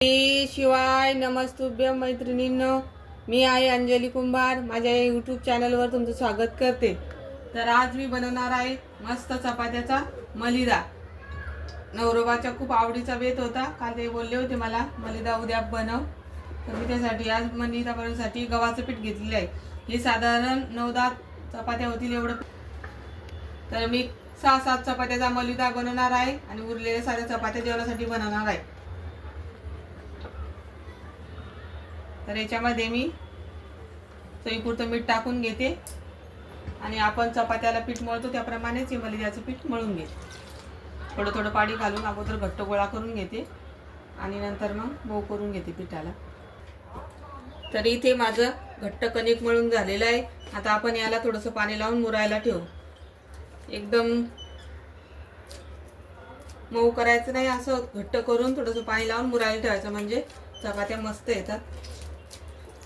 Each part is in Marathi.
शिवाय नमस्तुभ्य मैत्रिणींनो, मी आहे अंजली कुंभार. माझ्या यूट्यूब चॅनलवर तुमचं स्वागत करते. तर आज मी बनवणार आहे मस्त चपात्याचा मलिदा. नवरोबाच्या खूप आवडीचा बेत होता. काल ते बोलले होते मला मलिदा उद्या बनव, तर मी त्यासाठी आज मलिदा बनवण्यासाठी गव्हाचं पीठ घेतलेलं आहे. हे साधारण 9-10 चपात्या होतील एवढं. तर मी 6-7 चपात्याचा मलिदा बनवणार आहे आणि उरलेल्या साऱ्या चपात्या जेवणासाठी बनवणार आहे. तर याच्यामध्ये मी चवीपुरतं मीठ टाकून घेते आणि आपण चपात्याला पीठ मळतो त्याप्रमाणेच हे मलिद्याचं पीठ मळून घेते. थोडं थोडं पाणी घालून अगोदर घट्ट गोळा करून घेते आणि नंतर मग मऊ करून घेते पिठाला. तर इथे माझं घट्ट कणिक मळून झालेलं आहे. आता आपण याला थोडंसं पाणी लावून मुरायला ठेवू. एकदम मऊ करायचं नाही, असं घट्ट करून थोडंसं पाणी लावून मुरायला ठेवायचं, म्हणजे चपात्या मस्त येतात.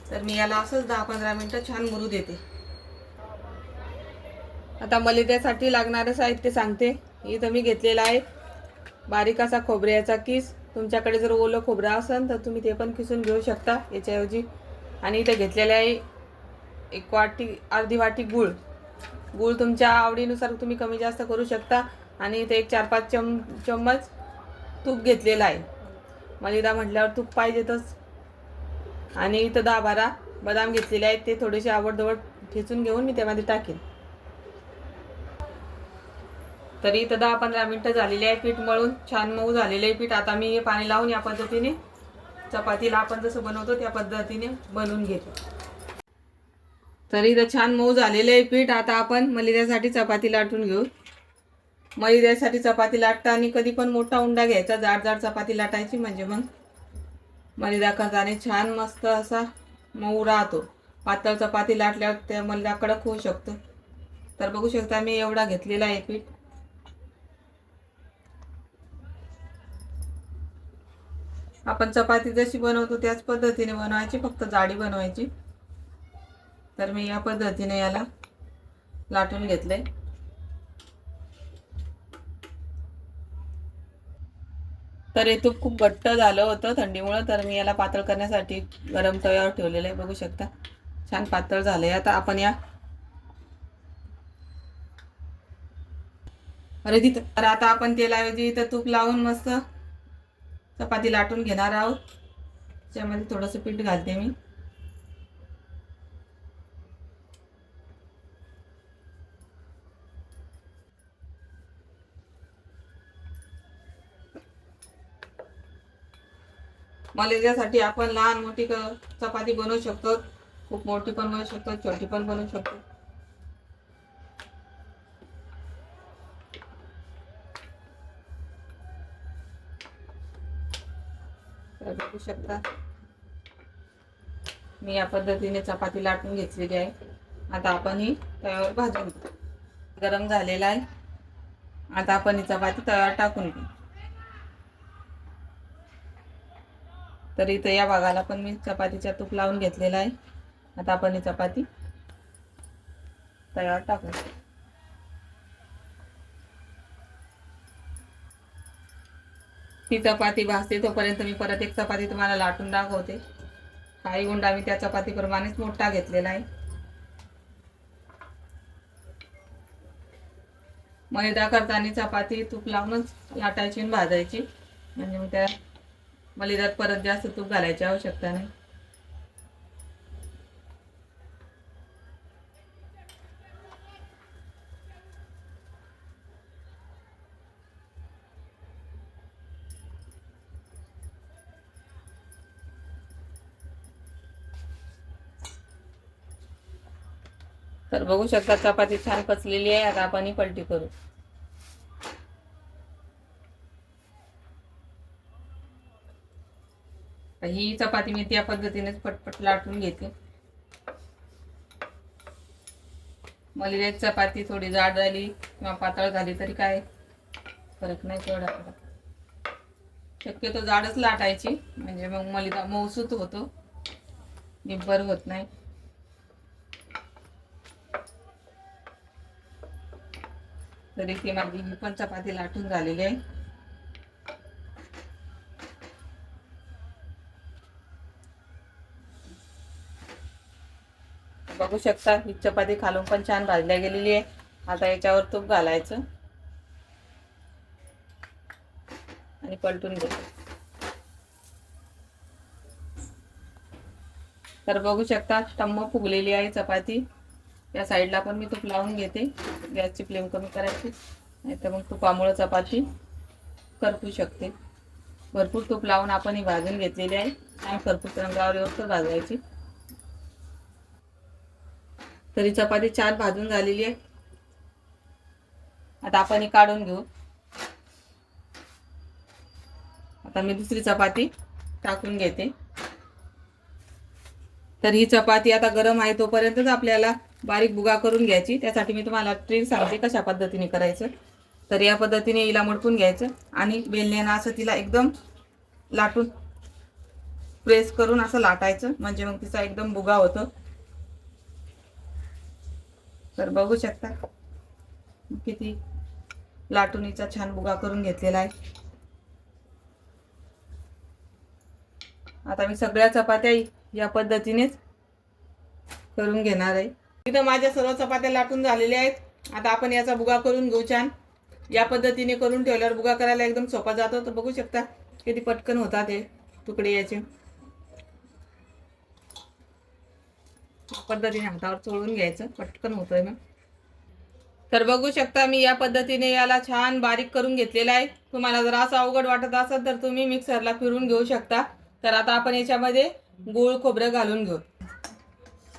तर मी याला असंच 10-15 मिनिटं छान मुरू देते. आता मलिद्यासाठी लागणारं साहित्य सांगते. इथं मी घेतलेला आहे बारीक असा खोबऱ्याचा किस. तुमच्याकडे जर ओलं खोबरं असेल तर तुम्ही ते पण किसून घेऊ शकता याच्याऐवजी. आणि इथं घेतलेलं आहे अर्धी वाटी गूळ. गूळ तुमच्या आवडीनुसार तुम्ही कमी जास्त करू शकता. आणि इथे 4-5 चम्मच तूप घेतलेलं आहे. मलिदा म्हटल्यावर तूप पाहिजेतच. आणि इथं 10-12 बदाम घेतलेले आहेत. ते थोडेसे आवडजवळ ठेचून घेऊन मी त्यामध्ये टाकेन. तरी इथं 10-15 मिनिटं झालेली आहे. पीठ मळून छान मऊ झालेलं आहे पीठ. आता मी हे पाणी लावून या पद्धतीने चपातीला आपण जसं बनवतो त्या पद्धतीने बनवून घेतो. तरी इथं छान मऊ झालेलं आहे पीठ. आता आपण मलिद्यासाठी चपाती लाटून घेऊ. मलिद्यासाठी चपाती लाटताना कधी पण मोठा उंडा घ्यायचा, जाड जाड चपाती लाटायची, म्हणजे मग मलिदा करताना छान मस्त असा मऊ राहतो. पातळ चपाती लाटल्यावर त्या मलिदा कडक होऊ शकतो. तर बघू शकता मी एवढा घेतलेला आहे पीठ. आपण चपाती जशी बनवतो त्याच पद्धतीने बनवायची, फक्त जाडी बनवायची. तर मी या पद्धतीने याला लाटून घेतले. तर हे तूप खूप घट्ट झालं होतं थंडीमुळे, तर मी याला पातळ करण्यासाठी गरम तव्यावर ठेवलेलं आहे. बघू शकता छान पातळ झालंय. आता आपण तर आता आपण तेलाऐवजी इथं तूप लावून मस्त चपाती लाटून घेणार आहोत. त्यामध्ये थोडंसं पीठ घालते मी. मलिद्यासाठी आपण लहान मोठी चपाती बनवू शकतो. खूप मोठी पण बनवू शकतो, छोटी पण बनवू शकतो. बघू शकता मी या पद्धतीने चपाती लाटून घेतलेली आहे. आता आपण ही तव्यावर भाजून घेऊ. गरम झालेला आहे. आता आपण ही चपाती तव्यावर टाकून घेऊ. तर इथं या भागाला पण मी चपातीच्या तूप लावून घेतलेला आहे. आता आपण ही चपाती तव्यावर टाकू. ती चपाती भाजते तोपर्यंत मी परत एक चपाती तुम्हाला लाटून दाखवते. काही गुंडा मी त्या चपातीप्रमाणेच मोठा घेतलेला आहे. मैदा करताना चपाती तूप लावूनच लाटायची आणि भाजायची, म्हणजे मग त्या मलिद्यात परत जास्त तूप घालायची आवश्यकता नाही. तर बघू शकता चपाती छान पचलेली आहे. आता आपण ही पलटी करू. ही चपाती मी त्या पद्धतीनेच पटपट लाटून घेते. मलिद्याची चपाती थोडी जाड झाली किंवा पातळ झाली तरी काय फरक नाही तेवढा. शक्यतो जाडच लाटायची, म्हणजे मग मलिदा मऊसूत होतो, निब्बर होत नाही. तरी ती माझी ही पण चपाती लाटून झालेली आहे. बघू शकता ही चपाती खालून पण छान भाजल्या गेलेली आहे. आता याच्यावर तूप घालायचं आणि पलटून घ्यायचं. तर बघू शकता टम्म फुगलेली आहे चपाती. या साईडला पण मी तूप लावून घेते. गॅसची फ्लेम कमी करायची, नाही तर मग तुपामुळे चपाती करपू शकते. भरपूर तूप लावून आपण ही भाजून घेतलेली आहे आणि खरपूस रंगावर व्यवस्थित भाजायची. तरी चपाती छान भाजून झालेली आहे. आता आपण ही काढून घेऊ. आता मी दुसरी चपाती टाकून घेते. तर ही चपाती आता गरम आहे तोपर्यंतच आपल्याला बारीक भुगा करून घ्यायची. त्यासाठी मी तुम्हाला ट्रिक सांगते कशा पद्धतीने करायचं. तर या पद्धतीने हिला मडकून घ्यायचं आणि बेलण्यानं असं तिला एकदम लाटून प्रेस करून असं लाटायचं, म्हणजे मग तिचा एकदम भुगा होतो. तर बघू शकता किती लाटुनीचा छान भुगा करून घेतलेला आहे. आता मी सगळ्या चपात्या या पद्धतीनेच करून घेणार आहे. इथं माझ्या सर्व चपात्या लाटून झालेल्या आहेत. आता आपण याचा भुगा करून घेऊ छान. या पद्धतीने करून ठेवल्यावर भुगा करायला एकदम सोपा जातो. तर बघू शकता किती पटकन होतात हे तुकडे याचे. पद्धतीने हातावर चोळून घ्यायचं, पटकन होतोय मग. तर बघू शकता मी या पद्धतीने याला छान बारीक करून घेतलेला आहे. तुम्हाला जर असं अवघड वाटत असेल तर तुम्ही मिक्सरला फिरून घेऊ शकता. तर आता आपण याच्यामध्ये गूळ खोबरं घालून घेऊ.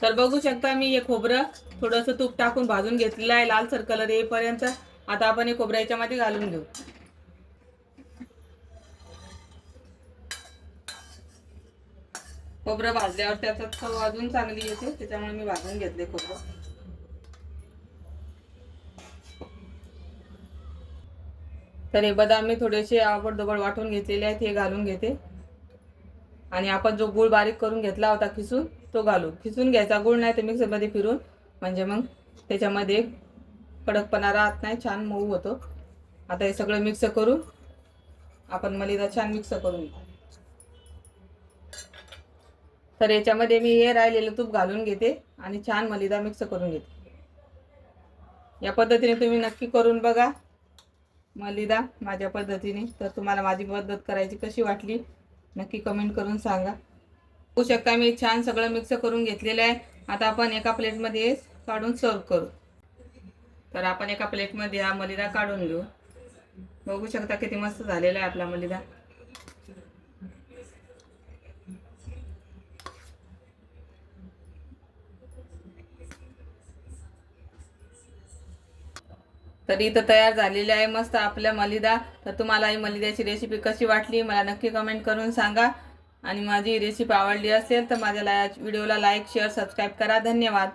तर बघू शकता मी हे खोबरं थोडंसं तूप टाकून भाजून घेतलेलं आहे लालसर कलर येईपर्यंत. आता आपण हे खोबरं याच्यामध्ये घालून घेऊ. खोबरं भाजल्यावर त्याचा चव अजून चांगली येते, त्याच्यामुळे मी भाजून घेतले खोबरं. तर हे बदाम मी थोडेसे आवडदोबड वाटून घेतलेले आहेत, हे घालून घेते. आणि आपण जो गूळ बारीक करून घेतला होता खिसून तो घालू. खिसून घ्यायचा गूळ, नाही तर मिक्सरमध्ये फिरून, म्हणजे मग त्याच्यामध्ये कडकपणा राहत नाही, छान मऊ होतो. आता हे सगळं मिक्स करून आपण मलिदा छान मिक्स करून घेऊ. तर याच्यामध्ये मी हे राहिलेलं तूप घालून घेते आणि छान मलिदा मिक्स करून घेते. या पद्धतीने तुम्ही नक्की करून बघा मलिदा माझ्या पद्धतीने. तर तुम्हाला माझी पद्धत करायची कशी वाटली नक्की कमेंट करून सांगा. बघू शकता मी छान सगळं मिक्स करून घेतलेलं आहे. आता आपण एका प्लेटमध्ये काढून सर्व करू. तर आपण एका प्लेटमध्ये हा मलिदा काढून घेऊ. बघू शकता किती मस्त झालेला आहे आपला मलिदा. तर इथं तयार झालेले आहे मस्त आपल्या मलिदा. तर तुम्हाला ही मलिद्याची रेसिपी कशी वाटली मला नक्की कमेंट करून सांगा. आणि माझी रेसिपी आवडली असेल तर माझ्या व्हिडिओला लाईक शेअर सबस्क्राईब करा. धन्यवाद.